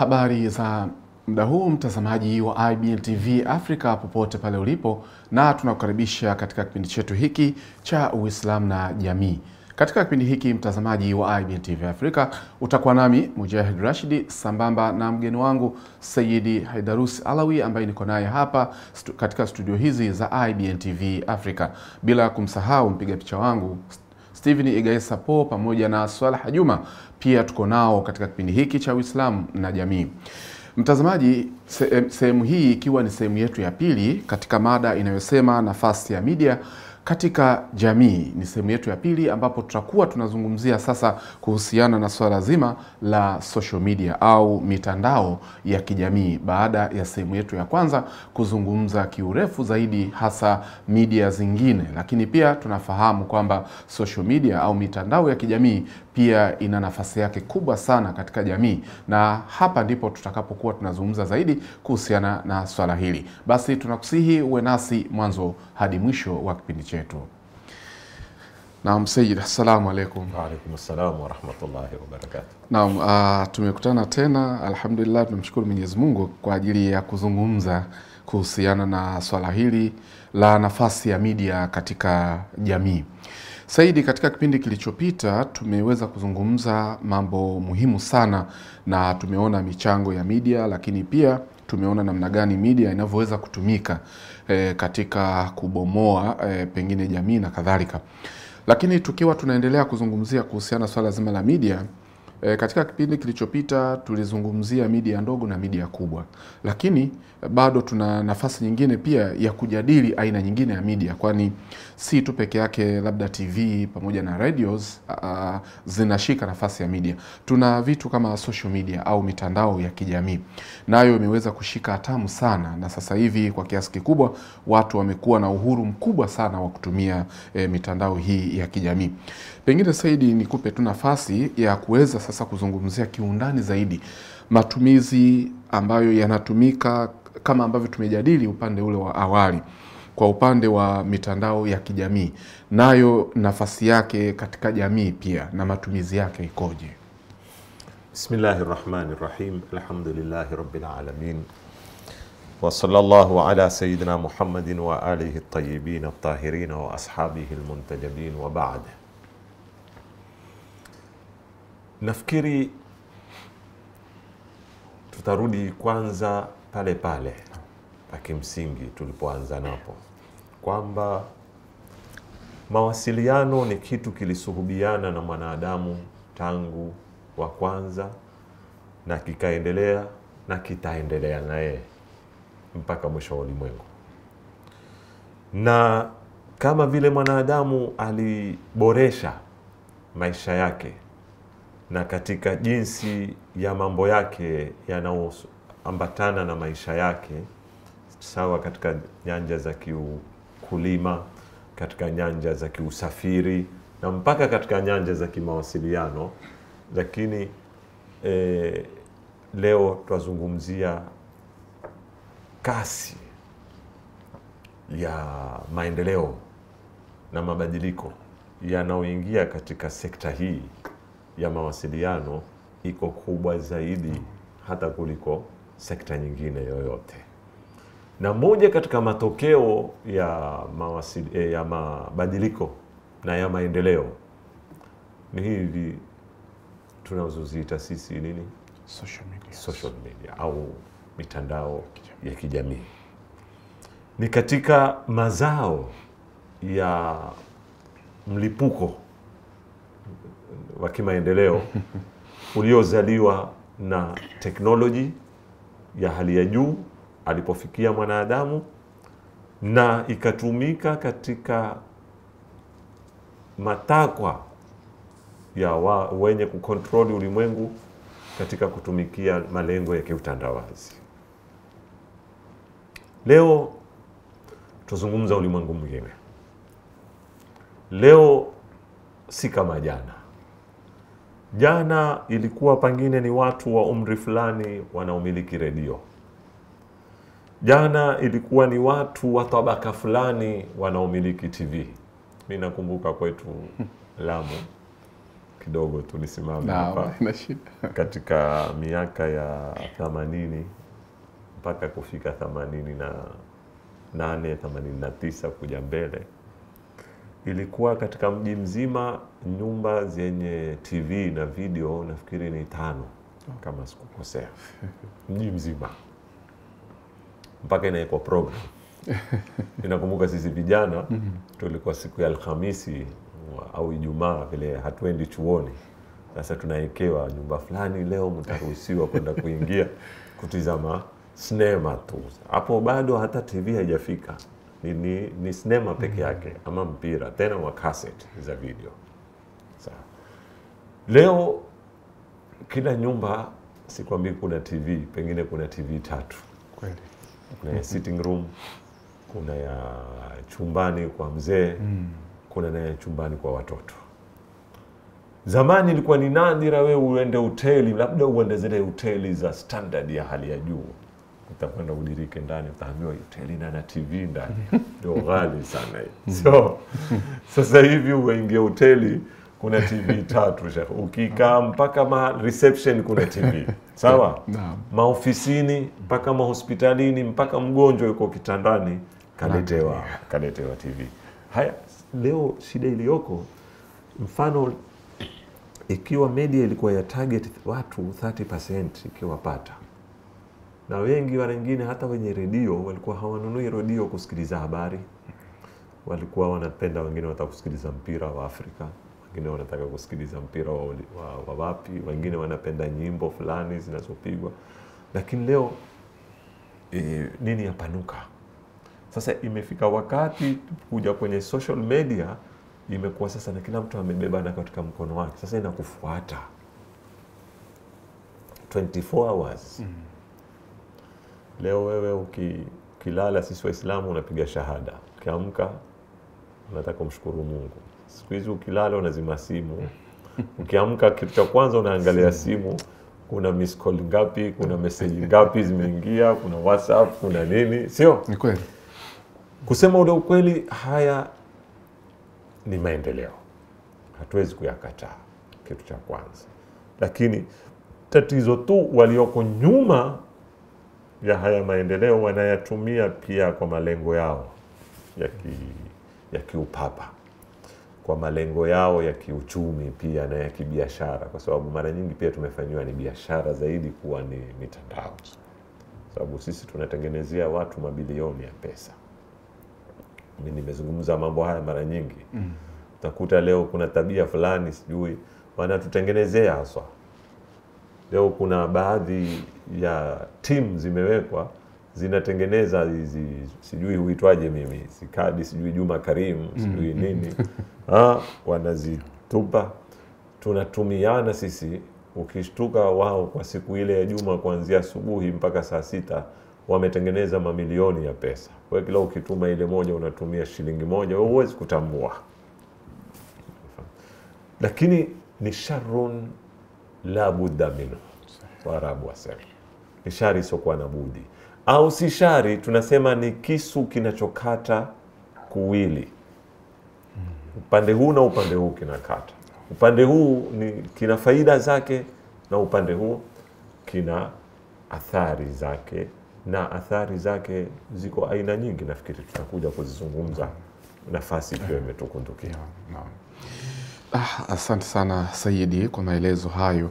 Habari za muda huu mtazamaji wa IBN TV Afrika popote pale ulipo, na tunakukaribisha katika kipindi chetu hiki cha Uislamu na Jamii. Katika kipindi hiki mtazamaji wa IBN TV Afrika utakuwa nami Mujahid Rashidi sambamba na mgeni wangu Sayyidi Haidarus Alawi ambaye niko naye hapa katika studio hizi za IBN TV Afrika, bila kumsahau mpiga picha wangu Steven Igaisa Po pamoja na Swaleh Juma, pia tuko nao katika kipindi hiki cha Uislamu na Jamii. Mtazamaji, sehemu hii ikiwa ni sehemu yetu ya pili katika mada inayosema nafasi ya media katika jamii. Ni sehemu yetu ya pili ambapo tutakuwa tunazungumzia sasa kuhusiana na swala zima la social media au mitandao ya kijamii, baada ya sehemu yetu ya kwanza kuzungumza kiurefu zaidi hasa media zingine. Lakini pia tunafahamu kwamba social media au mitandao ya kijamii pia ina nafasi yake kubwa sana katika jamii, na hapa ndipo tutakapokuwa tunazungumza zaidi kuhusiana na swala hili. Basi tunakusihi uwe nasi mwanzo hadi mwisho wa kipindi chetu. Naam Sayyid, assalamu alaikum. Wa alaikum assalam wa rahmatullahi wa barakatuh. Naam, tumekutana tena, alhamdulillah, tunamshukuru Mwenyezi Mungu kwa ajili ya kuzungumza kuhusiana na swala hili la nafasi ya media katika jamii. Saidi, katika kipindi kilichopita tumeweza kuzungumza mambo muhimu sana na tumeona michango ya media, lakini pia tumeona namna gani media inavyoweza kutumika katika kubomoa pengine jamii na kadhalika. Lakini tukiwa tunaendelea kuzungumzia kuhusiana swala zima la media, katika kipindi kilichopita tulizungumzia media ndogo na media kubwa, lakini bado tuna nafasi nyingine pia ya kujadili aina nyingine ya media, kwani si tu peke yake labda TV pamoja na radios zinashika nafasi ya media. Tuna vitu kama social media au mitandao ya kijamii, nayo imeweza kushika hatamu sana, na sasa hivi kwa kiasi kikubwa watu wamekuwa na uhuru mkubwa sana wa kutumia mitandao hii ya kijamii. Pengine Saidi, nikupe tu nafasi ya kuweza sasa kuzungumzia kiundani zaidi matumizi ambayo yanatumika kama ambavyo tumejadili upande ule wa awali, kwa upande wa mitandao ya kijamii, nayo nafasi yake katika jamii pia na matumizi yake ikoje? Bismillahirrahmanirrahim. Alhamdulillahi rabbil alamin. Wa sallallahu ala sayyidina Muhammadin wa alihi at-tayyibin at-tahirin wa ashabihi al-muntajabin wa ba'd. Nafikiri tutarudi kwanza pale pale kimsingi tulipoanza napo, kwamba mawasiliano ni kitu kilisuhubiana na mwanadamu tangu wa kwanza, na kikaendelea na kitaendelea naye mpaka mwisho wa ulimwengu. Na kama vile mwanadamu aliboresha maisha yake na katika jinsi ya mambo yake yanayoambatana na maisha yake, sawa katika nyanja za kiukulima, katika nyanja za kiusafiri na mpaka katika nyanja za kimawasiliano, lakini leo twazungumzia kasi ya maendeleo na mabadiliko yanayoingia katika sekta hii ya mawasiliano iko kubwa zaidi hata kuliko sekta nyingine yoyote. Na moja katika matokeo ya mabadiliko na ya maendeleo ni hivi tunazoziita sisi nini? Social media au mitandao ya kijamii. Ni katika mazao ya mlipuko wa kimaendeleo uliozaliwa na teknoloji ya hali ya juu alipofikia mwanadamu, na ikatumika katika matakwa ya wenye kukontroli ulimwengu katika kutumikia malengo ya kiutandawazi. Leo tuzungumza ulimwengu mwingine. Leo si kama jana. Jana ilikuwa pengine ni watu wa umri fulani wanaomiliki redio. Jana ilikuwa ni watu wa tabaka fulani wanaomiliki TV. Mimi nakumbuka kwetu Lamu kidogo tulisimama hapa katika miaka ya 80 mpaka kufika 88, 89 kuja mbele. Ilikuwa katika mji mzima nyumba zenye TV na video nafikiri ni 5 kama sikukosea. Mji mzima. Mpaka inaekwa program. Ninakumbuka sisi vijana tulikuwa siku ya Alhamisi au Ijumaa vile hatuendi chuoni. Sasa tunaekewa nyumba fulani leo mtaruhusiwa kwenda kuingia kutizama sinema tu. Hapo bado hata TV haijafika. Ni sinema peke yake ama mpira tena wa cassette za video. Sawa. Leo kila nyumba sikwambii kuna TV, pengine kuna TV 3. Kweli. Kuna ya sitting room, kuna ya chumbani kwa mzee, kuna na ya chumbani kwa watoto. Zamani ilikuwa ni nadira wewe uende hoteli, labda uende zile hoteli za standard ya hali ya juu. Utakwenda udirike ndani, utaambiwa hoteli na TV ndani. Ndio ghali sana hii. So sasa hivi uingia hoteli kuna TV 3 shekhi. Ukikaa mpaka reception kuna TV. Sawa? Maofisini mpaka mahospitalini mpaka mgonjwa yuko kitandani kaletewa TV. Haya, leo shida iliyoko, mfano ikiwa media ilikuwa ya target watu 30% ikiwapata, na wengi wengine hata wenye redio walikuwa hawanunui redio kusikiliza habari, walikuwa wanapenda, wengine wanataka kusikiliza mpira wa Afrika, wengine wanataka kusikiliza mpira wa wapi, wengine wanapenda nyimbo fulani zinazopigwa. Lakini leo nini yapanuka? Sasa imefika wakati kuja kwenye social media, imekuwa sasa na kila mtu amebebana katika mkono wake. Sasa inakufuata 24 hours. Leo wewe ukilala, sisi Waislamu unapiga shahada, ukiamka unataka kumshukuru Mungu. Siku hizi ukilala unazima simu, ukiamka kitu cha kwanza unaangalia simu, kuna miss call ngapi, kuna message ngapi zimeingia, kuna WhatsApp, kuna nini, sio? Ni kweli. Kusema ule ukweli, haya ni maendeleo, hatuwezi kuyakataa, kitu cha kwanza. Lakini tatizo tu walioko nyuma ya haya maendeleo wanayatumia pia kwa malengo yao ya kiupapa, kwa malengo yao ya kiuchumi pia na ya kibiashara, kwa sababu mara nyingi pia tumefanywa ni biashara zaidi kuwa ni mitandao. Sababu sisi tunatengenezea watu mabilioni ya pesa. Mimi nimezungumza mambo haya mara nyingi. Utakuta leo kuna tabia fulani sijui wanatutengenezea haswa. Leo kuna baadhi ya timu zimewekwa zinatengeneza hizi sijui huitwaje mimi, sikadi sijui Juma Karim sijui nini. Wanazitupa, tunatumiana sisi. Ukishtuka wao kwa siku ile ya Juma kuanzia asubuhi mpaka saa 6 wametengeneza mamilioni ya pesa. Kwa kila ukituma ile moja unatumia shilingi moja, wewe huwezi kutambua. Lakini ni sharrun la budda minhu, Waarabu wasema. Ni shari isiokuwa na budi. Au si shari, tunasema ni kisu kinachokata kuwili. Upande huu na upande huu kinakata. Upande huu kina faida zake na upande huu kina athari zake, na athari zake ziko aina nyingi, nafikiri tutakuja kuzizungumza nafasi ikiwa imetukundukia. Asante sana Saidi kwa maelezo hayo.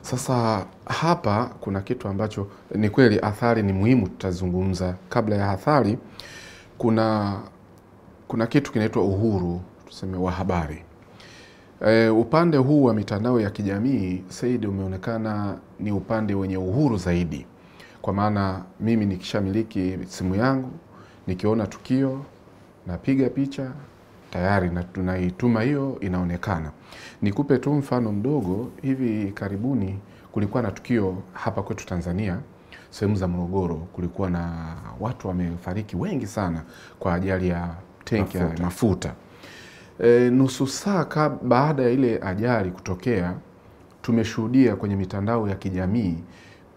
Sasa hapa kuna kitu ambacho ni kweli athari ni muhimu, tutazungumza. Kabla ya athari kuna kitu kinaitwa uhuru, tuseme, wa habari. Upande huu wa mitandao ya kijamii, Saidi, umeonekana ni upande wenye uhuru zaidi. Kwa maana mimi nikishamiliki simu yangu, nikiona tukio, napiga picha, tayari na tunaituma, hiyo inaonekana. Nikupe tu mfano mdogo. Hivi karibuni kulikuwa na tukio hapa kwetu Tanzania, sehemu za Morogoro, kulikuwa na watu wamefariki wengi sana kwa ajali ya tenki ya mafuta. Nusu saa baada ya ile ajali kutokea, tumeshuhudia kwenye mitandao ya kijamii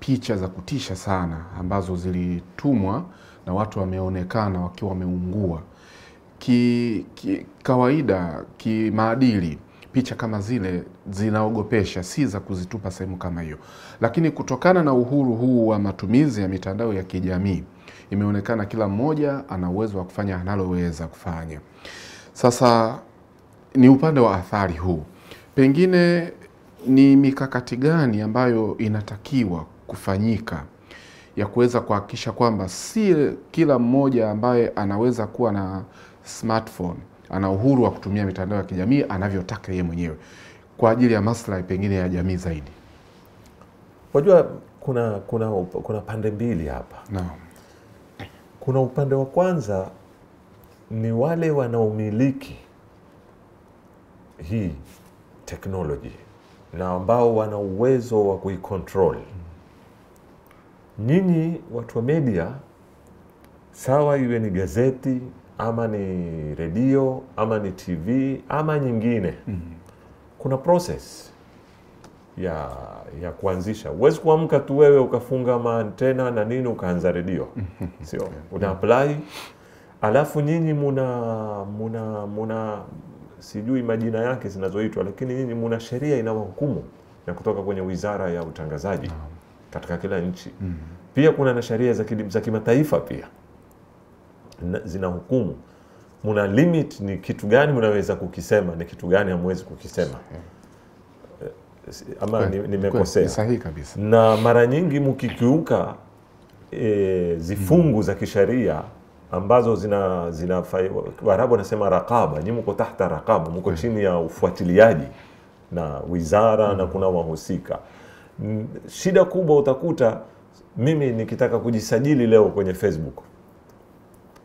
picha za kutisha sana ambazo zilitumwa na watu wameonekana wakiwa wameungua. Kawaida, kimaadili, picha kama zile zinaogopesha, si za kuzitupa sehemu kama hiyo. Lakini kutokana na uhuru huu wa matumizi ya mitandao ya kijamii, imeonekana kila mmoja ana uwezo wa kufanya analoweza kufanya. Sasa ni upande wa athari huu, pengine ni mikakati gani ambayo inatakiwa kufanyika ya kuweza kuhakikisha kwamba si kila mmoja ambaye anaweza kuwa na smartphone ana uhuru wa kutumia mitandao ya kijamii anavyotaka yeye mwenyewe kwa ajili ya maslahi pengine ya jamii zaidi? Wajua kuna pande mbili hapa. Naam. Kuna upande wa kwanza ni wale wanaomiliki hii technology na ambao wana uwezo wa kuicontrol. Nyinyi watu wa media, sawa iwe ni gazeti ama ni redio ama ni TV ama nyingine, kuna process ya kuanzisha. Huwezi kuamka tu wewe ukafunga maantena na nini ukaanza redio. Sio, una apply, alafu nyinyi muna sijui majina yake zinazoitwa, lakini nyinyi muna sheria inayohukumu na kutoka kwenye Wizara ya Utangazaji katika kila nchi. Pia kuna na sheria za kimataifa pia zinahukumu. Muna limit ni kitu gani mnaweza kukisema, ni kitu gani hamwezi kukisema. Ama nimekosea? Sahihi kabisa. Na mara nyingi mkikiuka zifungu za kisheria ambazo zina Waarabu wanasema raqaba, nyinyi mko tahta raqaba, mko chini ya ufuatiliaji na wizara na kuna wahusika. Shida kubwa utakuta mimi nikitaka kujisajili leo kwenye Facebook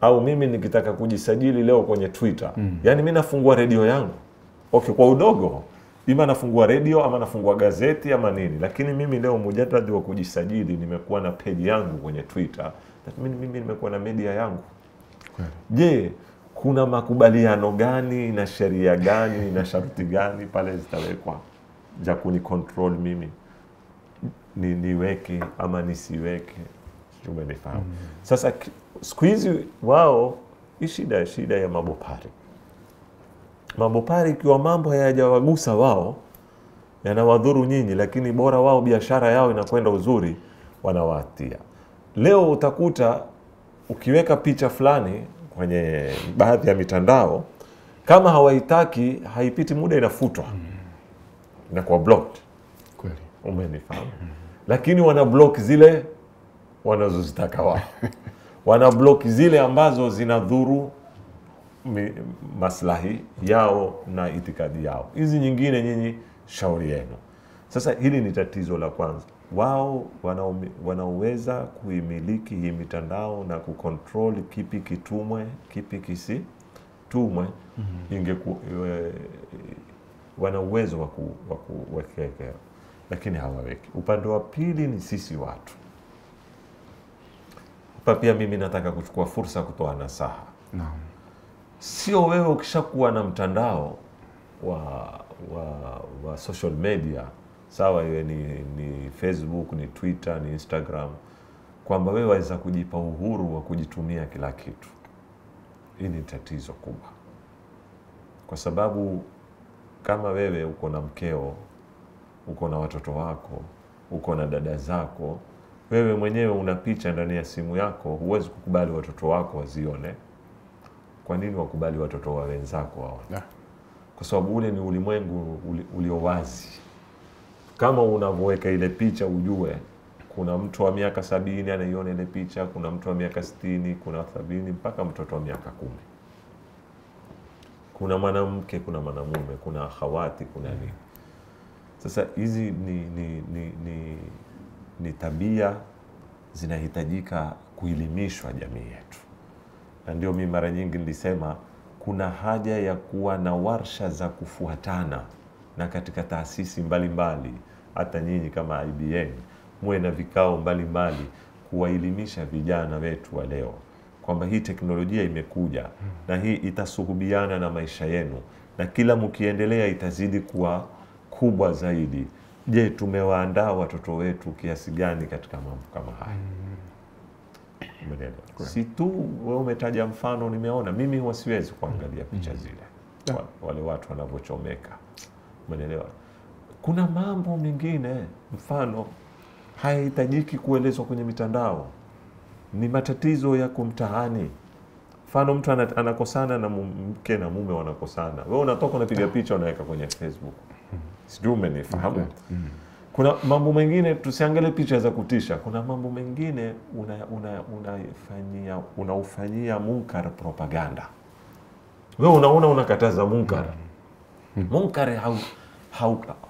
au mimi nikitaka kujisajili leo kwenye Twitter, yani mimi nafungua redio yangu. Okay, kwa udogo ima nafungua redio ama nafungua gazeti ama nini, lakini mimi leo mujarrad wa kujisajili nimekuwa na page yangu kwenye Twitter, mimi nimekuwa na media yangu. Je, kuna makubaliano gani na sheria gani na sharti gani pale zitawekwa za kunicontrol mimi niweke ama nisiweke? Umenifahamu? Sasa siku hizi wao shida ya mabopari ikiwa mambo hayajawagusa wao yanawadhuru nyinyi, lakini bora wao biashara yao inakwenda uzuri, wanawatia. Leo utakuta ukiweka picha fulani kwenye baadhi ya mitandao, kama hawaitaki haipiti muda inafutwa, inakuwa blocked. Kweli. Umenifahamu? Lakini wana block zile wanazozitaka wao. Wana block zile ambazo zinadhuru maslahi yao na itikadi yao. Hizi nyingine nyinyi shauri yenu. Sasa hili ni tatizo la kwanza. Wao wanaweza kuimiliki hii mitandao na kucontrol kipi kitumwe, kipi kisitumwe. Wana uwezo wa kuweka, lakini hawaweki. Upande wa pili ni sisi watu. Hapa pia mimi nataka kuchukua fursa kutoa nasaha. Naam. Sio wewe ukishakuwa na mtandao wa social media, sawa iwe ni Facebook, ni Twitter, ni Instagram, kwamba wewe waweza kujipa uhuru wa kujitumia kila kitu. Hii ni tatizo kubwa. Kwa sababu kama wewe uko na mkeo, uko na watoto wako, uko na dada zako, wewe mwenyewe una picha ndani ya simu yako, huwezi kukubali watoto wako wazione. Kwa nini wakubali watoto wa wenzako waone? Kwa sababu ule ni ulimwengu ulio wazi. Kama unavyoweka ile picha, ujue kuna mtu wa miaka 70 anaiona ile picha, kuna mtu wa miaka 60, kuna 70 mpaka mtoto wa miaka 10. Kuna mwanamke, kuna mwanamume, kuna akhawati, kuna nini. Sasa hizi ni tabia zinahitajika kuelimishwa jamii yetu. Na ndio mimi mara nyingi nilisema kuna haja ya kuwa na warsha za kufuatana, na katika taasisi mbalimbali, hata nyinyi kama IBN muwe na vikao mbalimbali kuwaelimisha vijana wetu wa leo kwamba hii teknolojia imekuja na hii itasuhubiana na maisha yenu, na kila mkiendelea itazidi kuwa kubwa zaidi. Je, tumewaandaa watoto wetu kiasi gani katika mambo kama haya? Si tu wewe umetaja mfano, nimeona mimi huwa siwezi kuangalia picha zile wale watu wanavyochomeka. Umeelewa? Kuna mambo mengine mfano hayahitajiki kuelezwa kwenye mitandao, ni matatizo ya kumtaani. Mfano mtu anakosana na mke na mume wanakosana, wewe unatoka unapiga picha unaweka kwenye Facebook, sijui umenifahamu? Kuna mambo mengine, tusiangalie picha za kutisha, kuna mambo mengine unaufanyia munkar propaganda. Wewe unaona unakataza munkar. Munkar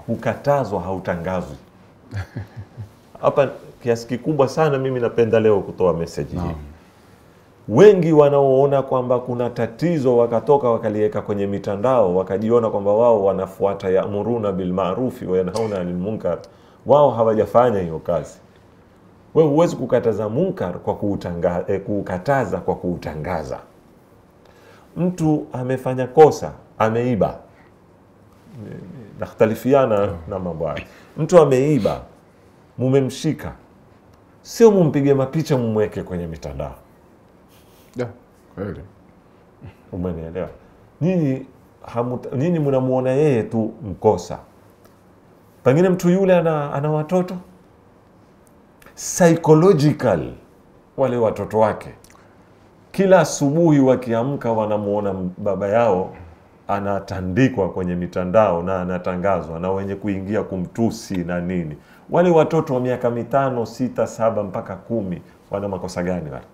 hukatazwa, hautangazwi. Hapa kiasi kikubwa sana mimi napenda leo kutoa message hii. Wengi wanaoona kwamba kuna tatizo wakatoka wakaliweka kwenye mitandao, wakajiona kwamba wao wanafuata ya'muruna bil ma'rufi wa yanhauna 'anil munkar, wao hawajafanya hiyo kazi. Wewe huwezi kukataza munkar kwa kukataza kwa kuutangaza. Mtu amefanya kosa, ameiba, nakhtalifiana na mambo haya. Mtu ameiba, mumemshika, sio mumpige mapicha mumweke kwenye mitandao. Kweli. Umenielewa? Nyinyi mnamuona yeye tu mkosa. Pengine mtu yule ana watoto, psychological wale watoto wake kila asubuhi wakiamka wanamuona baba yao anatandikwa kwenye mitandao na anatangazwa na wenye kuingia kumtusi na nini. Wale watoto wa miaka 5, 6, 7 mpaka 10 wana makosa gani wale?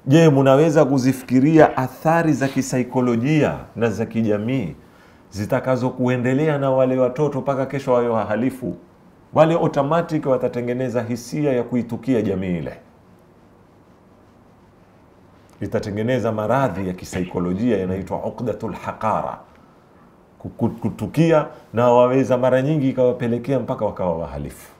Je, mnaweza kuzifikiria athari za kisaikolojia na za kijamii zitakazo kuendelea na wale watoto mpaka kesho wawe wahalifu? Wale automatic watatengeneza hisia ya kuitukia jamii ile. Itatengeneza maradhi ya kisaikolojia yanaitwa uqdatul haqara. Kutukia na waweza mara nyingi ikawapelekea mpaka wakawa wahalifu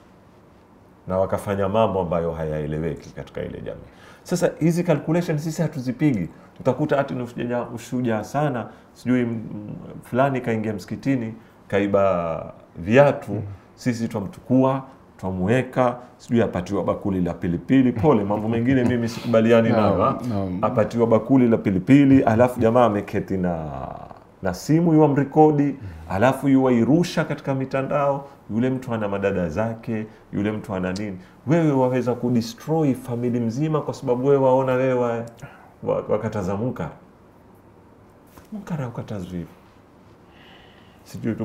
na wakafanya mambo ambayo hayaeleweki katika ile jamii. Sasa hizi calculation sisi hatuzipigi. Utakuta ati ni ushujaa sana, sijui fulani kaingia msikitini kaiba viatu, sisi tumchukua twamuweka, sijui apatiwa bakuli la pilipili. Pole, mambo mengine mimi sikubaliani nayo. Apatiwa bakuli la pilipili, alafu jamaa ameketi na simu yuamrekodi, alafu yuwairusha katika mitandao. Yule mtu ana madada zake, yule mtu ana nini. Wewe waweza kudestroy family mzima kwa sababu wewe waona wewe wakataza munkar. Munkar ukatazwi. Sijui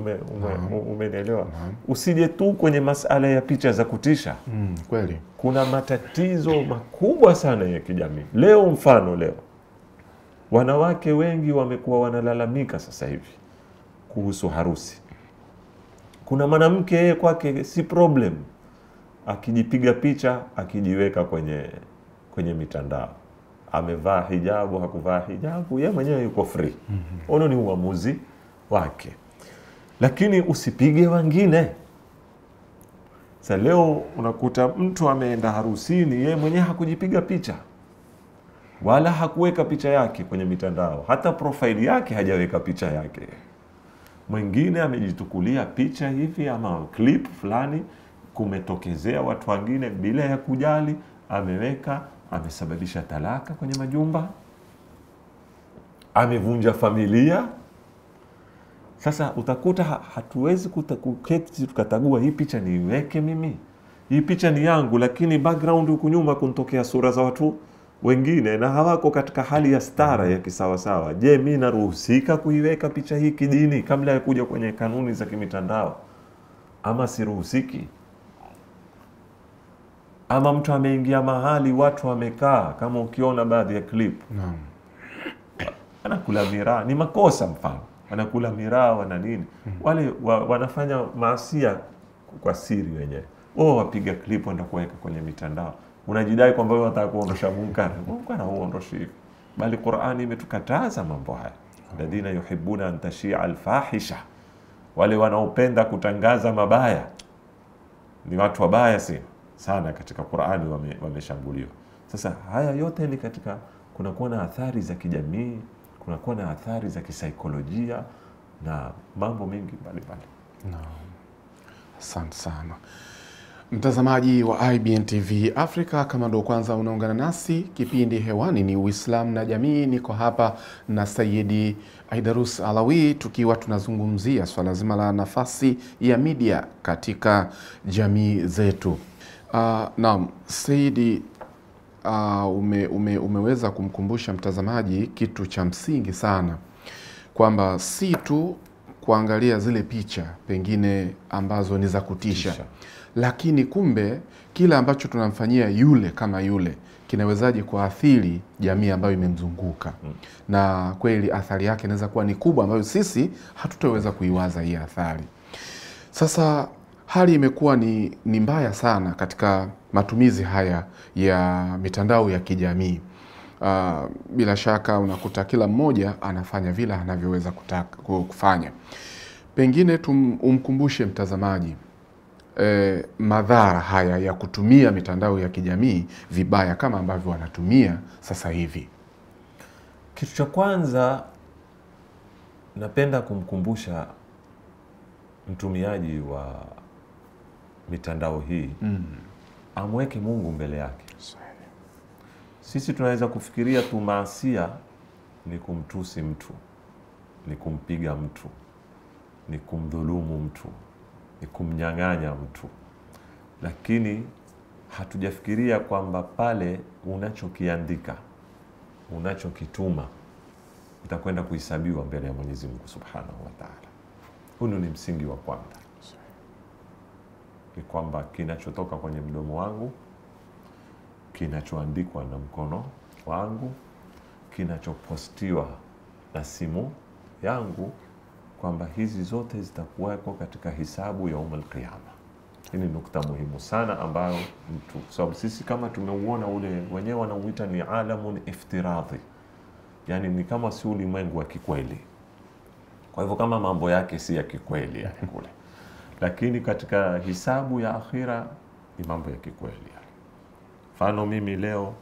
umenielewa? Usije tu kwenye masala ya picha za kutisha. Kweli. Kuna matatizo makubwa sana ya kijamii. Leo wanawake wengi wamekuwa wanalalamika sasa hivi kuhusu harusi. Kuna mwanamke yeye kwake si problem akijipiga picha akijiweka kwenye mitandao. Amevaa hijabu, hakuvaa hijabu, yeye mwenyewe yuko free. Ono ni uamuzi wake. Lakini usipige wengine. Sasa leo unakuta mtu ameenda harusini, yeye mwenyewe hakujipiga picha wala hakuweka picha yake kwenye mitandao, hata profile yake hajaweka picha yake. Mwingine amejitukulia picha hivi ama clip fulani, kumetokezea watu wengine bila ya kujali, ameweka, amesababisha talaka kwenye majumba, amevunja familia. Sasa utakuta hatuwezi kuketi tukatagua hii picha niiweke mimi, hii picha ni yangu, lakini background huku nyuma kuntokea sura za watu wengine na hawako katika hali ya stara ya kisawasawa. Je, mimi naruhusika kuiweka picha hii kidini kabla ya kuja kwenye kanuni za kimitandao, ama siruhusiki? Ama mtu ameingia mahali watu wamekaa, kama ukiona baadhi ya clip, anakula miraa, ni makosa mfano, anakula miraa wana nini, wale wanafanya maasia kwa siri wenyewe. Wapiga clip wenda kuweka kwenye mitandao. Unajidai kwamba wewe unataka kuondosha munkar. Munkar hauondoshi hivi. Bali Qur'ani imetukataza mambo haya. Alladhina yuhibbuna an tashia al-fahisha. Wale wanaopenda kutangaza mabaya ni watu wabaya sana katika Qur'ani wameshambuliwa. Sasa haya yote ni katika kunakuwa na athari za kijamii, kunakuwa na athari za kisaikolojia na mambo mengi mbalimbali. Asante sana. Mtazamaji wa IBN TV Africa, kama ndo kwanza unaungana nasi, kipindi hewani ni Uislamu na Jamii. Niko hapa na Sayyidi Aidarus Alawi tukiwa tunazungumzia swala zima la nafasi ya media katika jamii zetu. Naam, Sayyidi, umeweza kumkumbusha mtazamaji kitu cha msingi sana, kwamba si tu kuangalia zile picha pengine ambazo ni za kutisha, lakini kumbe kila ambacho tunamfanyia yule kama yule kinawezaje kuathiri jamii ambayo imemzunguka. Na kweli athari yake inaweza kuwa ni kubwa, ambayo sisi hatutaweza kuiwaza hii athari. Sasa hali imekuwa ni mbaya sana katika matumizi haya ya mitandao ya kijamii. Bila shaka unakuta kila mmoja anafanya vile anavyoweza kufanya. Pengine umkumbushe mtazamaji madhara haya ya kutumia mitandao ya kijamii vibaya kama ambavyo wanatumia sasa hivi. Kitu cha kwanza napenda kumkumbusha mtumiaji wa mitandao hii amweke Mungu mbele yake. Sisi tunaweza kufikiria tu maasia ni kumtusi mtu, ni kumpiga mtu, ni kumdhulumu mtu, ni kumnyang'anya mtu, lakini hatujafikiria kwamba pale unachokiandika, unachokituma utakwenda kuhesabiwa mbele ya Mwenyezi Mungu Subhanahu wa Ta'ala. Huu ni msingi wa kwanza, ni kwamba kinachotoka kwenye mdomo wangu, kinachoandikwa na mkono wangu, kinachopostiwa na simu yangu, kwamba hizi zote zitakuweko katika hisabu ya Qiyama. Hii ni nukta muhimu sana ambayo mtu, sababu sisi kama tumeuona ule wenyewe wanauita ni alamun iftiradhi, yani ni kama si ulimwengu wa kikweli. Kwa hivyo kama mambo yake si ya kikweli yani kule, lakini katika hisabu ya akhira ni mambo ya kikweli. Mfano, mimi leo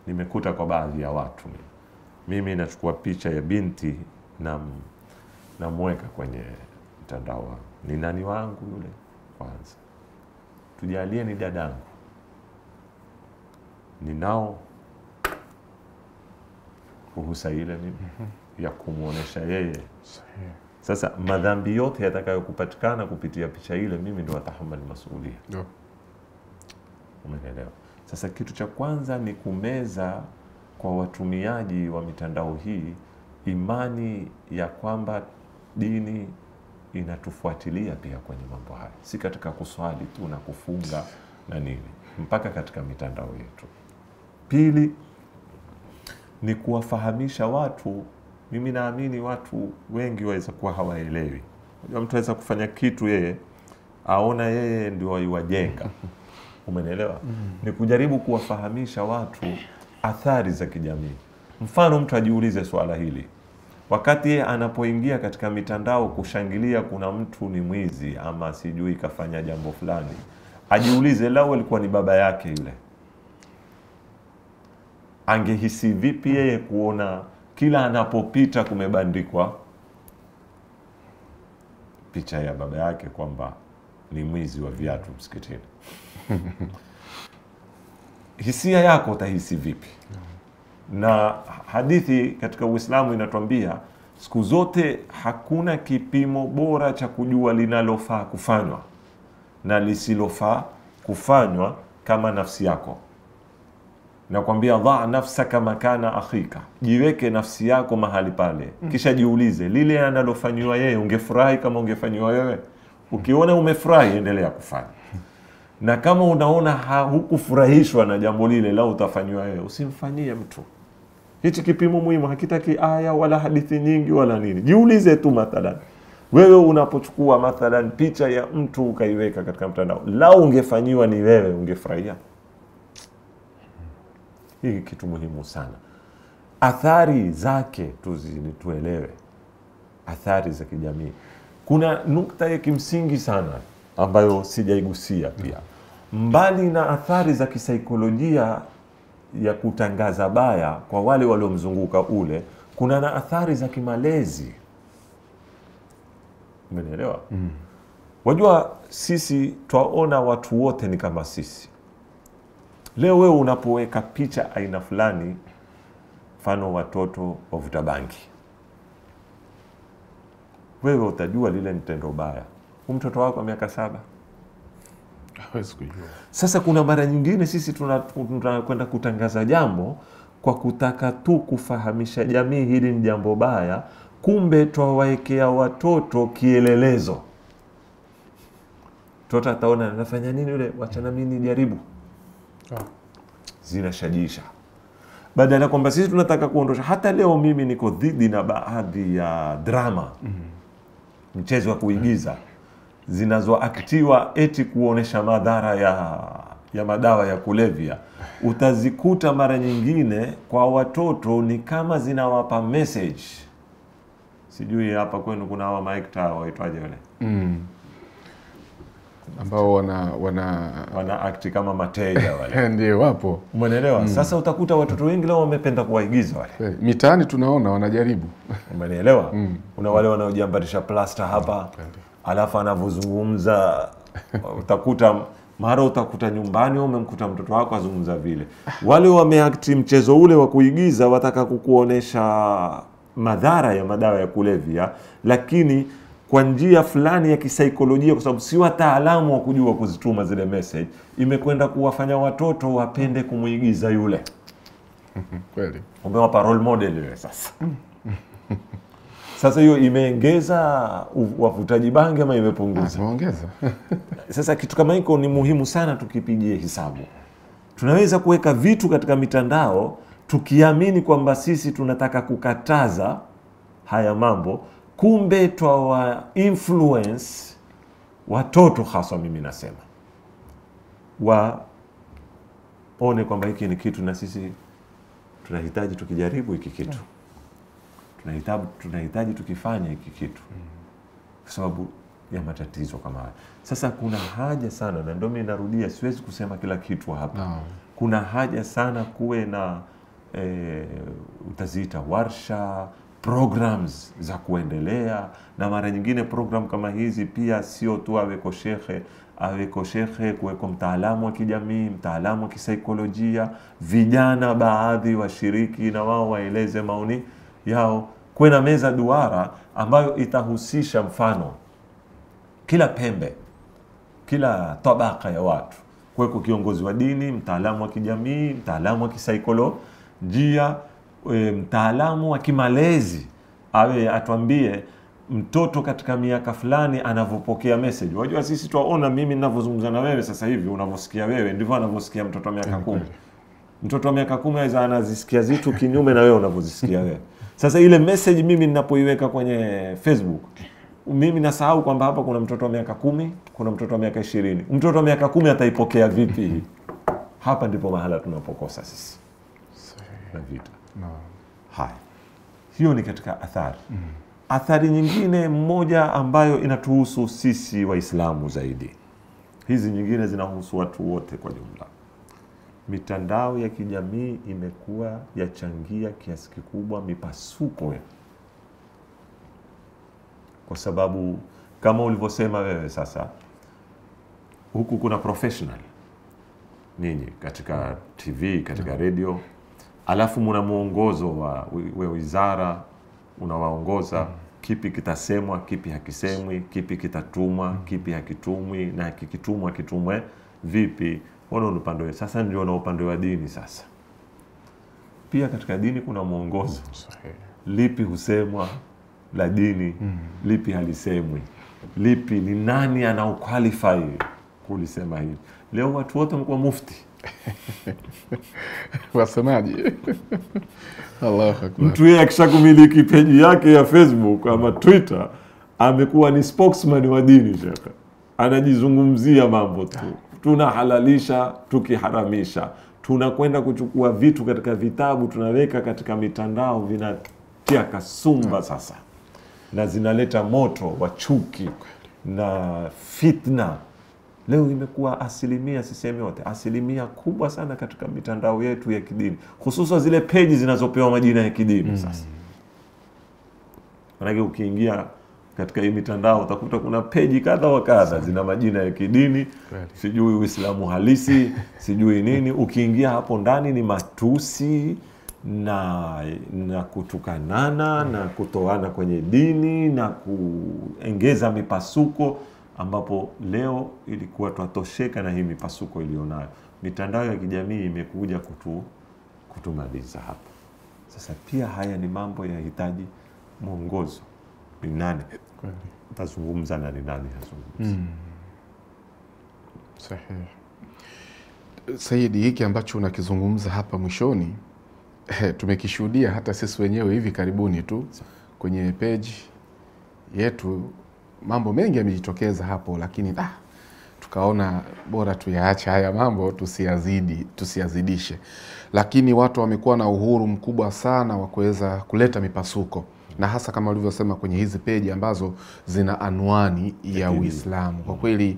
nimekuta kwa baadhi ya watu, mimi nachukua picha ya binti na mweka kwenye mtandao. Ni nani wangu yule? Kwanza tujalie ni dadangu, ninao ruhusa ile mimi ya kumuonesha yeye. Sasa madhambi yote yatakayokupatikana kupitia picha ile, mimi ndio nitahamali masuhulia. Umeelewa? Sasa kitu cha kwanza ni kumeza kwa watumiaji wa mitandao hii imani ya kwamba dini inatufuatilia pia kwenye mambo haya, si katika kuswali tu na kufunga na nini, mpaka katika mitandao yetu. Pili ni kuwafahamisha watu. Mimi naamini watu wengi waweza kuwa hawaelewi. Mtu aweza kufanya kitu yeye aona yeye ndio aiwajenga. Umeelewa? Ni kujaribu kuwafahamisha watu athari za kijamii. Mfano, mtu ajiulize swala hili, wakati yeye anapoingia katika mitandao kushangilia kuna mtu ni mwizi ama sijui kafanya jambo fulani, ajiulize lao alikuwa ni baba yake yule, angehisi vipi yeye kuona kila anapopita kumebandikwa picha ya baba yake kwamba ni mwizi wa viatu msikitini? Hisia yako utahisi vipi? Na hadithi katika Uislamu inatuambia siku zote hakuna kipimo bora cha kujua linalofaa kufanywa na lisilofaa kufanywa kama nafsi yako. Nakwambia dha nafsaka makana akhika, jiweke nafsi yako mahali pale, kisha jiulize lile analofanywa yeye ungefurahi kama ungefanywa wewe? Ukiona umefurahi, endelea kufanya, na kama unaona hukufurahishwa na jambo lile la utafanywa wewe, usimfanyie mtu. Hichi kipimo muhimu, hakitaki aya wala hadithi nyingi wala nini. Jiulize tu, mathalan wewe unapochukua mathalan picha ya mtu ukaiweka katika mtandao, lao ungefanyiwa ni wewe, ungefurahia? Hii kitu muhimu sana. Athari zake tuelewe, athari za kijamii. Kuna nukta ya kimsingi sana ambayo sijaigusia pia. Mbali na athari za kisaikolojia ya kutangaza baya kwa wale waliomzunguka ule, kuna na athari za kimalezi. Umeelewa? Wajua sisi twaona watu wote ni kama sisi. Leo wewe unapoweka picha aina fulani, mfano watoto wavuta bangi, wewe utajua lile ni tendo baya. Mtoto wako wa miaka 7 hawezi kujua. Sasa kuna mara nyingine sisi tunakwenda kutangaza jambo kwa kutaka tu kufahamisha jamii hili ni jambo baya, kumbe twawaekea watoto kielelezo. Mtoto ataona nafanya nini yule, wacha na mimi nijaribu. Zinashajisha. Badala kwamba sisi tunataka kuondosha. Hata leo mimi niko dhidi na baadhi ya drama, mchezo wa kuigiza zinazoaktiwa eti kuonesha madhara ya madawa ya kulevya. Utazikuta mara nyingine kwa watoto ni kama zinawapa message. Sijui hapa kwenu kuna hawa maekta waitwaje wale? Ambao wana act kama mateja wale. Ndio wapo. Umeelewa? Sasa utakuta watoto wengi leo wamependa kuwaigiza wale. Mitaani tunaona wanajaribu. Umeelewa? Kuna wale wanaojiambatisha plaster hapa. Alafu anavozungumza utakuta nyumbani umemkuta mtoto wako azungumza vile. Wale wameakti mchezo ule wa kuigiza, wataka kukuonesha madhara ya madawa ya kulevya, lakini kwa njia fulani ya kisaikolojia, kwa sababu si wataalamu wa kujua kuzituma zile message, imekwenda kuwafanya watoto wapende kumuigiza yule. Kweli. Umewapa role model yule sasa. Sasa hiyo imeongeza wavutaji bangi ama imepunguza? Imeongeza. Sasa kitu kama hiko ni muhimu sana tukipigie hesabu. Tunaweza kuweka vitu katika mitandao tukiamini kwamba sisi tunataka kukataza haya mambo, kumbe twa influence watoto, hasa mimi nasema waone kwamba hiki ni kitu na sisi tunahitaji tukijaribu hiki kitu. Tunahitaji tukifanya hiki kitu kwa sababu ya matatizo kama haya. Sasa kuna haja sana, na ndio mimi narudia, siwezi kusema kila kitu hapa. Kuna haja sana kuwe na utaziita warsha, programs za kuendelea, na mara nyingine program kama hizi pia sio tu aweko shekhe, kuweko mtaalamu wa kijamii, mtaalamu wa kisaikolojia, vijana baadhi washiriki na wao waeleze maoni yao, kwena meza duara ambayo itahusisha mfano kila pembe, kila tabaka ya watu, kuweko kiongozi wa dini, mtaalamu wa kijamii, mtaalamu wa kisaikolojia, mtaalamu wa kimalezi, awe atuambie mtoto katika miaka fulani anavyopokea message. Wajua sisi tuwaona, mimi ninavyozungumza na wewe sasa hivi, unavyosikia wewe ndivyo anavyosikia mtoto wa miaka 10. Mtoto wa miaka 10 aweza anazisikia zitu kinyume na wewe unavyozisikia wewe. Sasa ile message mimi ninapoiweka kwenye Facebook, mimi nasahau kwamba hapa kuna mtoto wa miaka 10, kuna mtoto wa miaka 20. Mtoto wa miaka 10 ataipokea vipi? Hapa ndipo mahala tunapokosa sisi. Na vita. Haya. Hiyo ni katika athari. Athari nyingine moja ambayo inatuhusu sisi Waislamu zaidi. Hizi nyingine zinahusu watu wote kwa jumla. Mitandao ya kijamii imekuwa yachangia kiasi kikubwa mipasuko, kwa sababu kama ulivyosema wewe, sasa huku kuna professional ninyi katika TV, katika radio, alafu muna muongozo wa wizara unawaongoza kipi kitasemwa, kipi hakisemwi, kipi kitatumwa, kipi hakitumwi, na kikitumwa kitumwe vipi. Wana upande. Sasa ndio na upande wa dini. Sasa pia katika dini kuna mwongozo. Lipi husemwa la dini, lipi halisemwi, lipi ni nani ana qualify kulisema hivi. Leo watu wote wamekuwa mufti. Wasemaje? Allahu Akbar. Mtu yeye akishakumiliki page yake ya Facebook ama Twitter, amekuwa ni spokesman wa dini shaka. Anajizungumzia mambo tu. Tunahalalisha, tukiharamisha. Tunakwenda kuchukua vitu katika vitabu, tunaweka katika mitandao, vinatia kasumba sasa. Na zinaleta moto wa chuki na fitna. Leo imekuwa sisemi yote, asilimia kubwa sana katika mitandao yetu ya kidini, hususan zile peji zinazopewa majina ya kidini. Sasa manake ukiingia katika hii mitandao utakuta kuna peji kadha wa kadha zina majina ya kidini, sijui Uislamu halisi, sijui nini. Ukiingia hapo ndani ni matusi na kutukanana na kutoana kwenye dini na kuengeza mipasuko, ambapo leo ilikuwa twatosheka na hii mipasuko ilionayo. Mitandao ya kijamii imekuja kutumaliza hapo. Sasa pia haya ni mambo yanahitaji mwongozo. Ni nani tazungumza na ni nani hazungumza? Sahihi. Saidi, hiki ambacho unakizungumza hapa mwishoni tumekishuhudia hata sisi wenyewe hivi karibuni tu kwenye page yetu. Mambo mengi yamejitokeza hapo, lakini tukaona bora tuyaache haya mambo, tusiyazidishe. Lakini watu wamekuwa na uhuru mkubwa sana wa kuweza kuleta mipasuko, na hasa kama ulivyosema kwenye hizi peji ambazo zina anwani ya Uislamu. Kwa kweli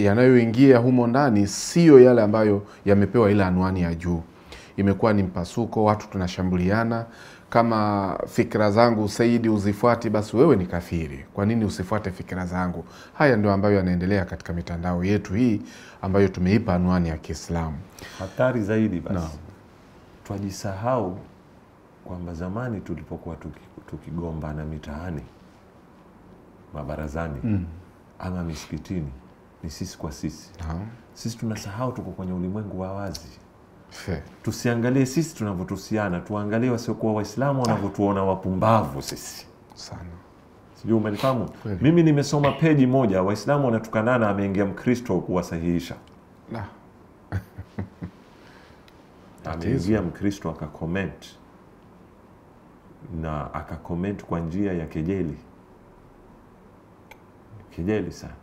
yanayoingia humo ndani sio yale ambayo yamepewa ile anwani ya juu. Imekuwa ni mpasuko, watu tunashambuliana. Kama fikra zangu Saidi uzifuati, basi wewe ni kafiri. Kwa nini usifuate fikra zangu? Haya ndio ambayo yanaendelea katika mitandao yetu hii ambayo tumeipa anwani ya Kiislamu. Hatari zaidi basi, twajisahau kwamba zamani tulipokuwa tukigombana mitaani, mabarazani ama misikitini, ni sisi kwa sisi. Sisi tunasahau tuko kwenye ulimwengu wa wazi. Tusiangalie sisi tunavyotusiana, tuangalie wasiokuwa Waislamu wanavyotuona wapumbavu sisi sana. Sijui umenifahamu? Mimi nimesoma peji moja, Waislamu wanatukanana, ameingia Mkristo kuwasahihisha. Ameingia Mkristo akacomment, na akacomment kwa njia ya kejeli sana.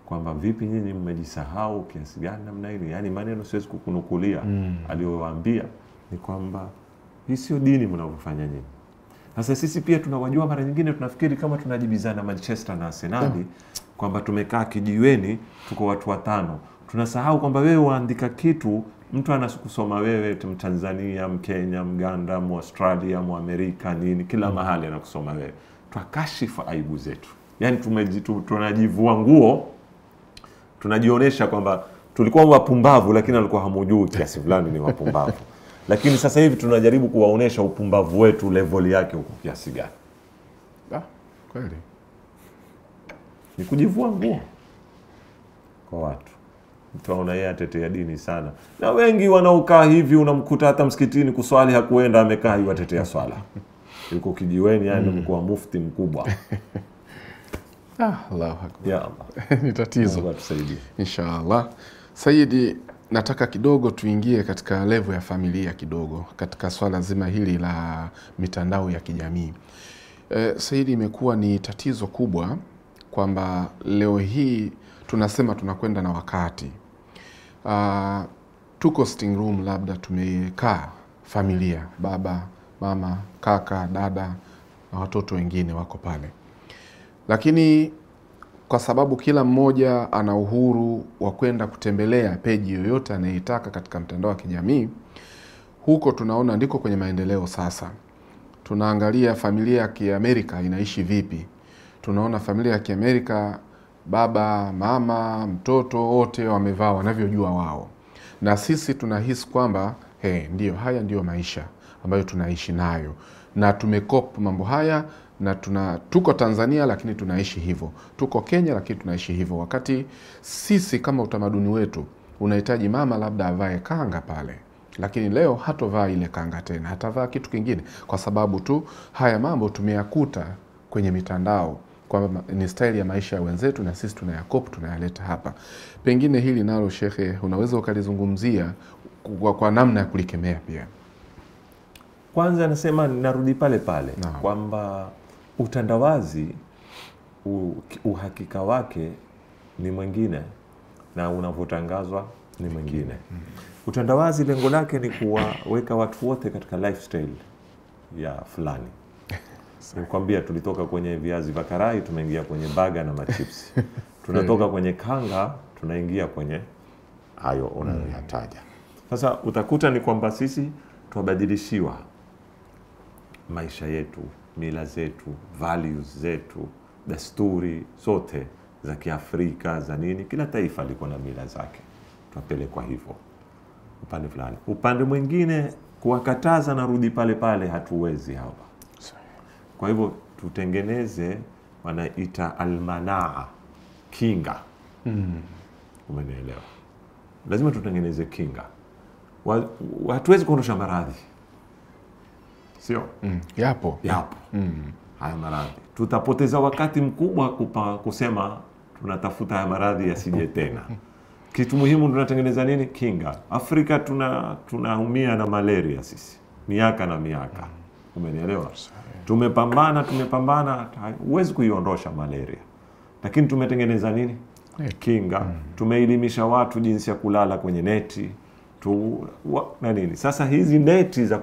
Kwamba vipi nyinyi mmejisahau kiasi gani namna hili. Yani maneno siwezi kukunukulia. Aliyowaambia ni kwamba hii sio dini mnavyofanya nyinyi. Sasa sisi pia tunawajua, mara nyingine tunafikiri kama tunajibizana Manchester na Arsenal, kwamba tumekaa kijiweni tuko watu watano. Tunasahau kwamba wewe waandika kitu, mtu anakusoma wewe, Mtanzania, Mkenya, Mganda, Australia, Amerika, nini, kila mahali anakusoma wewe. Twakashifa aibu zetu. Yani tunajivua nguo, tunajionyesha kwamba tulikuwa wapumbavu, lakini alikuwa hamujui kiasi fulani ni wapumbavu. Lakini sasa hivi tunajaribu kuwaonesha upumbavu wetu level yake huko kiasi gani. Kweli. Ni kujivua nguo kwa watu. Utaona yeye atetea dini sana. Na wengi wanaokaa hivi unamkuta hata msikitini kuswali hakuenda, amekaa hivi atetea swala. Yuko kijiweni, yani mkuu mufti mkubwa. Allahu Akbar. Ya Allah. Ni tatizo. Allah tusaidie. Inshallah. Saidi, nataka kidogo tuingie katika level ya familia kidogo katika swala zima hili la mitandao ya kijamii. Saidi, imekuwa ni tatizo kubwa kwamba leo hii tunasema tunakwenda na wakati. Tuko sitting room, labda tumekaa familia, baba, mama, kaka, dada na watoto wengine wako pale. Lakini kwa sababu kila mmoja ana uhuru wa kwenda kutembelea peji yoyote anayetaka katika mtandao wa kijamii, huko tunaona ndiko kwenye maendeleo sasa. Tunaangalia familia ya Kiamerika inaishi vipi. Tunaona familia ya Kiamerika, baba, mama, mtoto wote wamevaa wanavyojua wao. Na sisi tunahisi kwamba ndio haya ndio maisha ambayo tunaishi nayo. Na tumekop mambo haya, na tuko Tanzania lakini tunaishi hivyo. Tuko Kenya lakini tunaishi hivyo. Wakati sisi kama utamaduni wetu unahitaji mama labda avae kanga pale, lakini leo hatovaa ile kanga tena, hatavaa kitu kingine kwa sababu tu haya mambo tumeyakuta kwenye mitandao kwamba ni style ya maisha ya wenzetu, na sisi tunayakop tunayaleta hapa. Pengine hili nalo shekhe unaweza ukalizungumzia kwa namna ya kulikemea pia. Kwanza nasema narudi pale kwamba utandawazi uhakika wake ni mwingine na unavyotangazwa ni mwingine. Utandawazi lengo lake ni kuwaweka watu wote katika lifestyle ya fulani. Nikwambia tulitoka kwenye viazi vya karai tumeingia kwenye baga na machips. Tunatoka kwenye kanga tunaingia kwenye hayo unayoyataja. Sasa utakuta ni kwamba sisi tuwabadilishiwa maisha yetu, mila zetu, values zetu, desturi zote za Kiafrika za nini, kila taifa liko na mila zake, tupelekwa hivyo upande fulani. Upande mwingine kuwakataza na rudi pale pale hatuwezi hapa. Kwa hivyo tutengeneze wanaita almanaa, kinga. Umenielewa? Lazima tutengeneze kinga. Hatuwezi kuondosha maradhi, sio? Yapo. Haya maradhi tutapoteza wakati mkubwa kusema tunatafuta haya maradhi yasije tena. Kitu muhimu tunatengeneza nini? Kinga. Afrika tunaumia na malaria sisi miaka na miaka. Umenielewa? Tumepambana, huwezi kuiondosha malaria. Lakini tumetengeneza nini? Kinga. Tumeelimisha watu jinsi ya kulala kwenye neti. Na nini? Sasa hizi neti za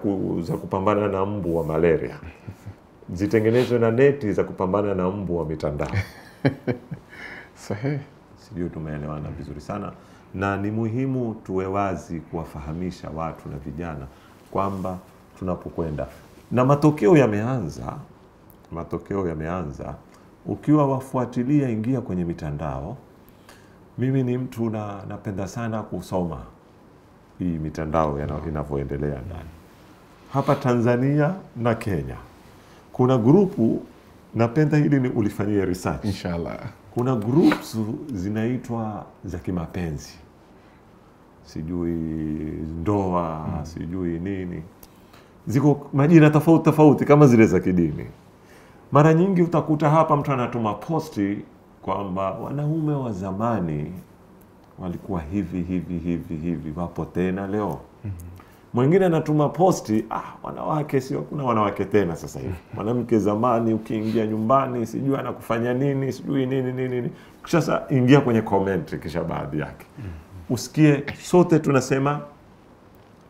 kupambana na mbu wa malaria zitengenezwe na neti za kupambana na mbu wa mitandao. Sahihi. Sijui tumeelewana vizuri sana, na ni muhimu tuwe wazi kuwafahamisha watu na vijana kwamba tunapokwenda na matokeo yameanza. Ukiwa wafuatilia, ingia kwenye mitandao. Mimi ni mtu napenda sana kusoma hii mitandao inavyoendelea ndani. Hapa Tanzania na Kenya kuna grupu, napenda hili ni ulifanyia research inshallah. Kuna groups zinaitwa za kimapenzi, sijui ndoa, sijui nini, ziko majina tofauti kama zile za kidini. Mara nyingi utakuta hapa mtu anatuma posti kwamba wanaume wa zamani walikuwa hivi wapo tena leo. Mwingine anatuma posti, wanawake sio, kuna wanawake tena sasa hivi. Mwanamke zamani ukiingia nyumbani sijui anakufanya nini, sijui nini. Sasa ingia kwenye comment kisha baadhi yake. Usikie sote tunasema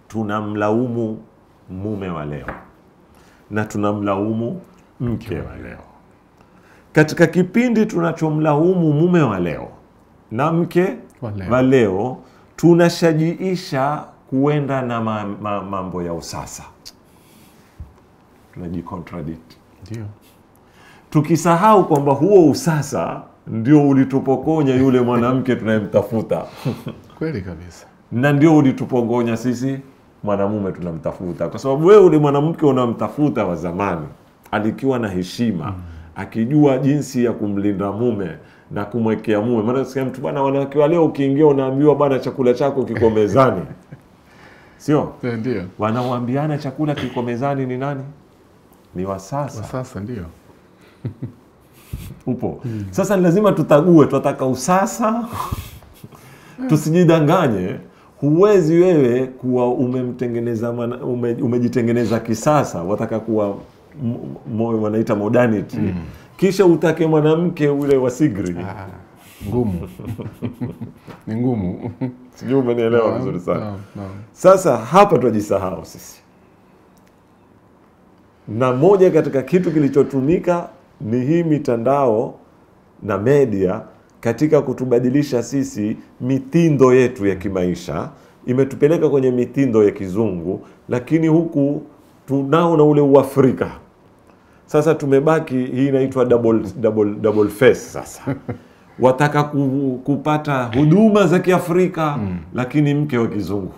tunamlaumu mume wa leo na tunamlaumu mke wa leo. Katika kipindi tunachomlaumu mume wa leo na mke wa leo, tunashajiisha kuenda na mambo ya usasa. Tunajicontradict. Ndio. Tukisahau kwamba huo usasa ndio ulitupokonya yule mwanamke tunayemtafuta. Kweli kabisa. Na ndio ulitupongonya sisi mwanamume tunamtafuta. Kwa sababu wewe ule mwanamke unamtafuta wa zamani alikiwa na heshima, akijua jinsi ya kumlinda mume na kumwekea mume. Maana sikia mtu bwana, wanawake wa leo ukiingia unaambiwa bwana chakula chako kiko mezani. Sio? Ndio. Wanaoambiana chakula kiko mezani ni nani? Ni wa sasa. Wa sasa ndio. Upo. Sasa lazima tutague, tunataka usasa. Tusijidanganye. Huwezi wewe kuwa umejitengeneza kisasa, wataka kuwa wanaita modernity. Kisha utake mwanamke ule wa sigri. Ngumu. Ni ngumu. Sijui umenielewa vizuri sana. Sasa hapa tunajisahau sisi. Na moja katika kitu kilichotumika ni hii mitandao na media katika kutubadilisha sisi mitindo yetu ya kimaisha. Imetupeleka kwenye mitindo ya kizungu, lakini huku tunao na ule Uafrika. Sasa tumebaki, hii inaitwa double face sasa. Wataka kupata huduma za Kiafrika lakini mke wa kizungu.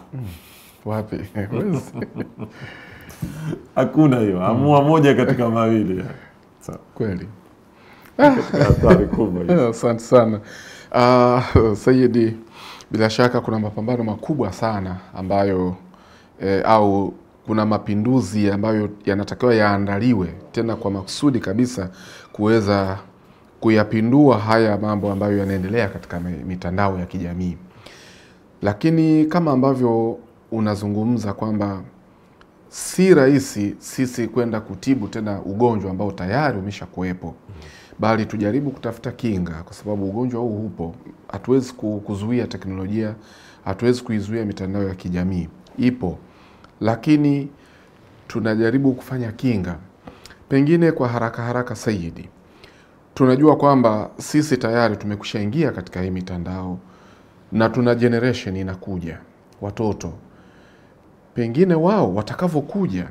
Wapi? Hakuna hiyo. Amua moja katika mawili. Kweli. Hatari kubwa. Asante sana. Sayyidi, bila shaka kuna mapambano makubwa sana ambayo au kuna mapinduzi ambayo yanatakiwa yaandaliwe tena kwa makusudi kabisa kuweza kuyapindua haya mambo ambayo yanaendelea katika mitandao ya kijamii. Lakini kama ambavyo unazungumza kwamba si rahisi sisi kwenda kutibu tena ugonjwa ambao tayari umeshakuwepo, bali tujaribu kutafuta kinga, kwa sababu ugonjwa huu upo. Hatuwezi kuzuia teknolojia, hatuwezi kuizuia mitandao ya kijamii, ipo, lakini tunajaribu kufanya kinga. Pengine kwa haraka Sayyidi, tunajua kwamba sisi tayari tumekushaingia katika hii mitandao na tuna generation inakuja, watoto. Pengine wao watakavyokuja,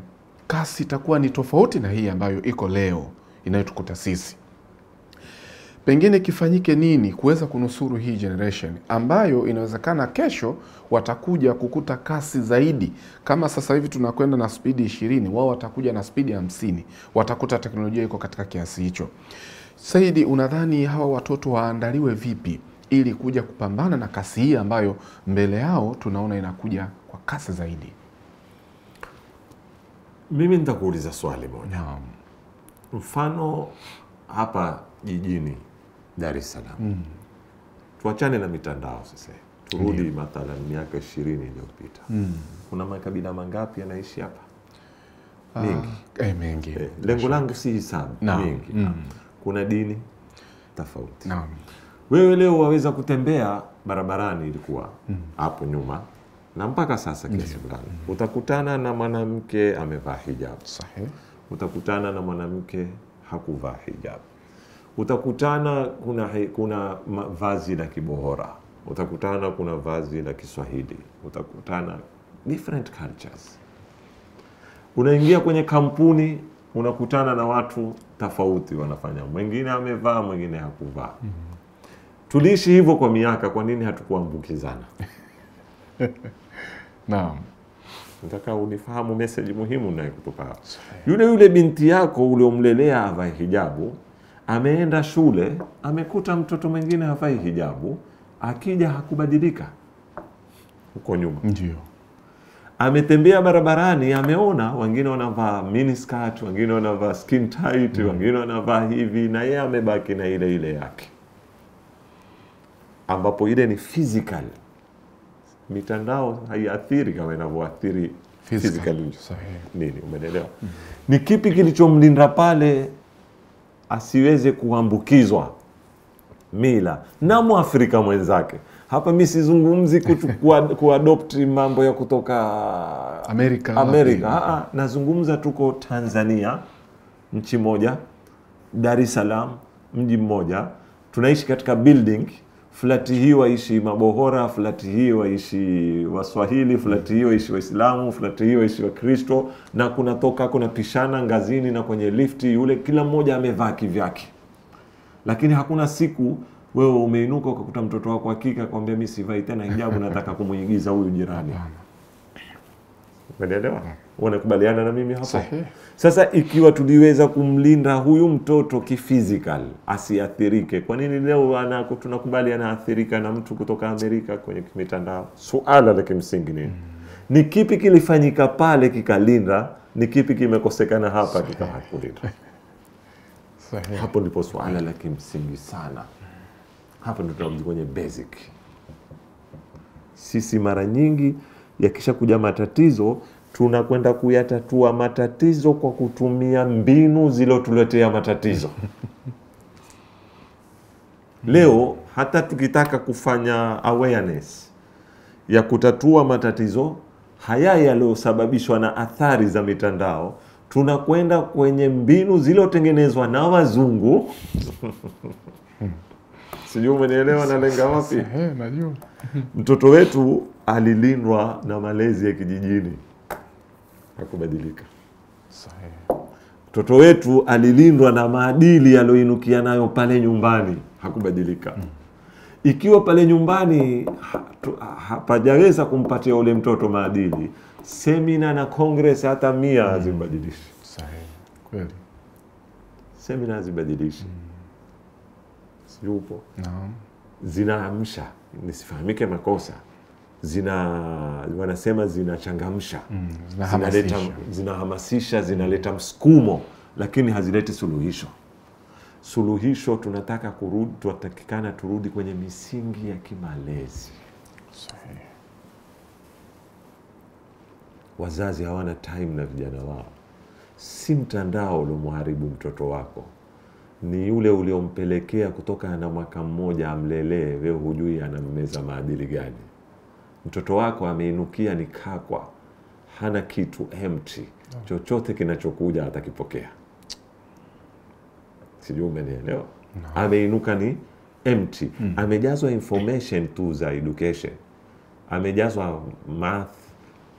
kasi itakuwa ni tofauti na hii ambayo iko leo inayotukuta sisi. Pengine kifanyike nini kuweza kunusuru hii generation ambayo inawezekana kesho watakuja kukuta kasi zaidi. Kama sasa hivi tunakwenda na spidi 20, wao watakuja na spidi 50, watakuta teknolojia iko katika kiasi hicho. Saidi, unadhani hawa watoto waandaliwe vipi ili kuja kupambana na kasi hii ambayo mbele yao tunaona inakuja kwa kasi zaidi? Mimi nitakuuliza swali moja. Naam. Mfano hapa jijini Dar es Salaam. Tuachane na mitandao sasa. Turudi mathalan miaka 20 iliyopita. Kuna makabila mangapi yanaishi hapa? Mengi. Mengi. Lengo langu si hisabu. Mengi. Kuna dini tofauti. Naam. Wewe leo waweza kutembea barabarani, ilikuwa hapo nyuma na mpaka sasa kiasi fulani. Utakutana na mwanamke amevaa hijab. Sahihi. Utakutana na mwanamke hakuvaa hijab. Utakutana kuna vazi la Kibohora. Utakutana kuna vazi la Kiswahili. Utakutana different cultures. Unaingia kwenye kampuni, unakutana na watu tofauti wanafanya. Mwingine amevaa, mwingine hakuvaa. Tuliishi hivyo kwa miaka, kwa nini hatukuambukizana? Naam. Nataka unifahamu message muhimu ninayokupa. Yule binti yako uliomlelea avae hijabu, ameenda shule, amekuta mtoto mwingine havai hijabu, akija hakubadilika. Huko nyuma. Ndio. Ametembea barabarani, ameona wengine wanavaa mini skirt, wengine wanavaa skin tight, wengine wanavaa hivi, na yeye amebaki na ile yake. Ambapo ile ni physical. Mitandao haiathiri kama inavyoathiri physical. Nini, umeelewa? Ni kipi kilichomlinda pale asiweze kuambukizwa mila na Mwafrika mwenzake? Hapa mimi sizungumzi kuadopt mambo ya kutoka Amerika. Nazungumza tuko Tanzania, nchi moja, Dar es Salaam, mji mmoja, tunaishi katika building. Flati hii waishi Mabohora, flati hii waishi Waswahili, flati hii waishi Waislamu, flati hii waishi Wakristo, na kuna pishana ngazini na kwenye lifti, yule kila mmoja amevaa kivyake. Lakini hakuna siku wewe umeinuka ukakuta mtoto wako hakika akwambia mimi sivai tena hijabu, nataka kumuigiza huyu jirani. Umeelewa? Unakubaliana na mimi hapo? Sahihi. Sasa ikiwa tuliweza kumlinda huyu mtoto kiphysical asiathirike, kwa nini leo tunakubali anaathirika na mtu kutoka Amerika kwenye mitandao? Suala la kimsingi ni kipi kilifanyika pale kikalinda, ni kipi kimekosekana hapa kikakulinda? Sahihi. Hapo ndipo suala la kimsingi sana. Hapo ndio tunarudi kwenye basic. Sisi mara nyingi yakisha kuja matatizo, tunakwenda kuyatatua matatizo kwa kutumia mbinu zilotuletea matatizo. Leo hata tukitaka kufanya awareness ya kutatua matatizo haya yaliyosababishwa na athari za mitandao, tunakwenda kwenye mbinu zilotengenezwa na wazungu. Sijui umenielewa na lenga wapi? Najua. Mtoto wetu alilindwa na malezi ya kijijini, hakubadilika. Sahihi. Mtoto wetu alilindwa na maadili yaloinukia nayo pale nyumbani, hakubadilika. Ikiwa pale nyumbani hapajaweza kumpatia ule mtoto maadili, semina na congress hata 100 hazibadilishi. Sahihi. Kweli. Semina hazibadilishi. Yupo. Naam. Zinaamsha, nisifahamike makosa. Wanasema zinachangamsha. Zinahamasisha, zinaleta msukumo, lakini hazileti suluhisho. Suluhisho tunatakikana turudi kwenye misingi ya kimalezi. Sahihi. Wazazi hawana time na vijana wao. Si mtandao uliomharibu mtoto wako, ni yule uliompelekea kutoka na mwaka mmoja amlelee, wewe hujui anameza maadili gani. Mtoto wako ameinukia ni kakwa, hana kitu, empty. Chochote kinachokuja atakipokea. Sijui umenielewa? Ameinuka ni empty. Amejazwa information tu za education. Amejazwa math,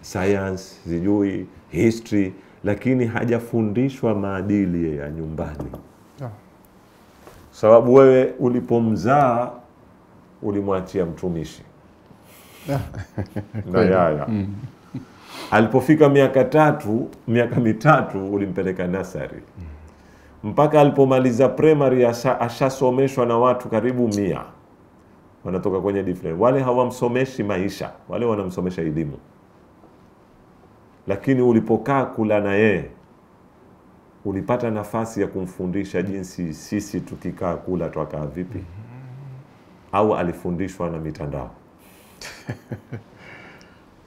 science, sijui history, lakini hajafundishwa maadili ya nyumbani. Sababu wewe ulipomzaa ulimwachia mtumishi na yaya. Alipofika miaka mitatu ulimpeleka nasari. Mpaka alipomaliza primary ashasomeshwa na watu karibu 100. Wanatoka kwenye different. Wale hawamsomeshi maisha, wale wanamsomesha elimu. Lakini ulipokaa kula na yeye, ulipata nafasi ya kumfundisha jinsi sisi tukikaa kula twakaa vipi? Au alifundishwa na mitandao?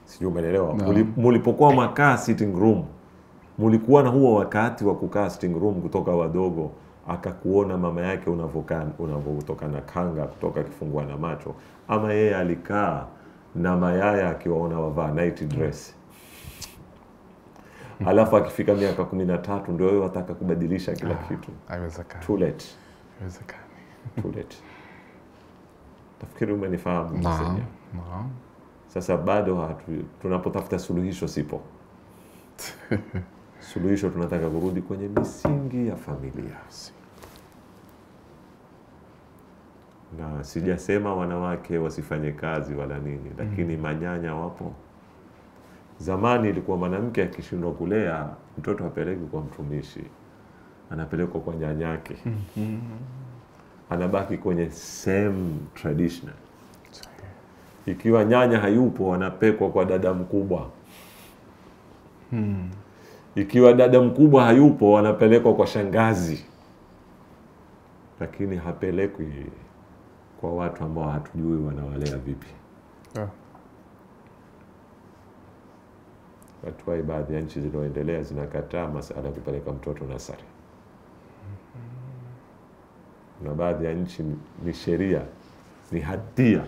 Sijui umeelewa. No. Mulipokuwa makaa sitting room, mulikuwa na huo wakati wa kukaa sitting room kutoka wadogo, akakuona mama yake unavotoka na kanga kutoka kifungua na macho, ama yeye alikaa na mayaya akiwaona wavaa night dress. Alafu akifika miaka 13 ndio wewe wataka kubadilisha kila kitu. Haiwezekani. Too late. Haiwezekani. Too late. Nafikiri umenifahamu. Naam. Sasa bado tunapotafuta suluhisho sipo. Suluhisho tunataka kurudi kwenye misingi ya familia. Na sijasema wanawake wasifanye kazi wala nini, lakini manyanya wapo. Zamani ilikuwa mwanamke akishindwa kulea mtoto apeleke kwa mtumishi, anapelekwa kwa nyanyake. Anabaki kwenye same traditional. Ikiwa nyanya hayupo, anapekwa kwa dada mkubwa. Ikiwa dada mkubwa hayupo, anapelekwa kwa shangazi. Lakini hapelekwi kwa watu ambao hatujui wanawalea vipi. Watu wa baadhi ya nchi zilizoendelea zinakataa masala ya kupeleka mtoto nasari. Na baadhi ya nchi ni sheria, ni hatia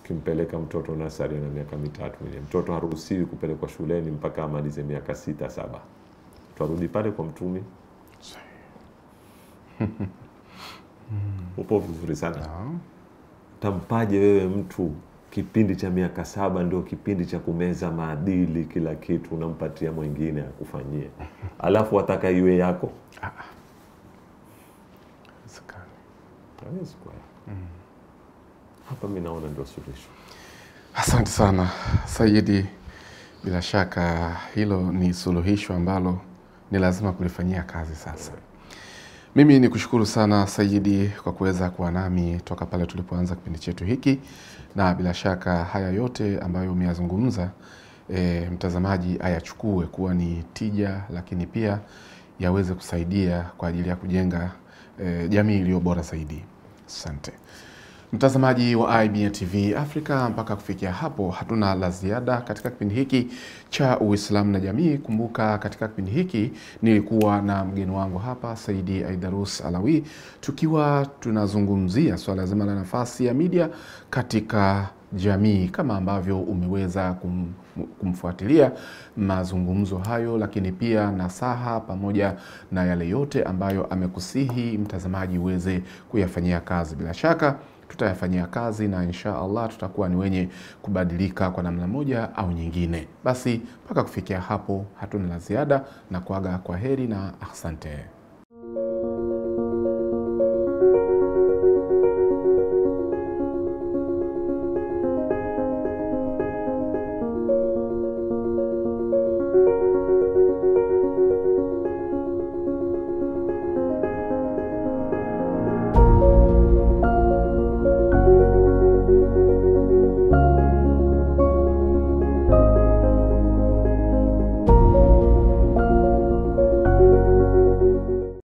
kimpeleka mtoto nasari na miaka 3. Mtoto haruhusiwi kupelekwa shuleni mpaka amalize miaka 6-7. Tuarudi pale kwa Mtume. Upo vizuri sana. Tampaje wewe mtu kipindi cha miaka 7 ndio kipindi cha kumeza maadili kila kitu, unampatia mwingine akufanyie. Alafu wataka iwe yako. Hapa mimi naona ndio suluhisho. Asante sana Sayyidi, bila shaka hilo ni suluhisho ambalo ni lazima kulifanyia kazi sasa. Mimi ni kushukuru sana Sayyidi kwa kuweza kuwa nami toka pale tulipoanza kipindi chetu hiki, na bila shaka haya yote ambayo umeyazungumza mtazamaji ayachukue kuwa ni tija, lakini pia yaweze kusaidia kwa ajili ya kujenga jamii iliyo bora zaidi. Asante mtazamaji wa IBN TV Afrika, mpaka kufikia hapo hatuna la ziada katika kipindi hiki cha Uislamu na Jamii. Kumbuka katika kipindi hiki nilikuwa na mgeni wangu hapa Sayyidi Aidarus Alawi, tukiwa tunazungumzia swala zima la nafasi ya media katika jamii, kama ambavyo umeweza kumfuatilia mazungumzo hayo, lakini pia nasaha pamoja na yale yote ambayo amekusihi mtazamaji uweze kuyafanyia kazi. Bila shaka tutayafanyia kazi na insha Allah tutakuwa ni wenye kubadilika kwa namna moja au nyingine. Basi mpaka kufikia hapo hatuna la ziada, na kuaga kwa heri na asante.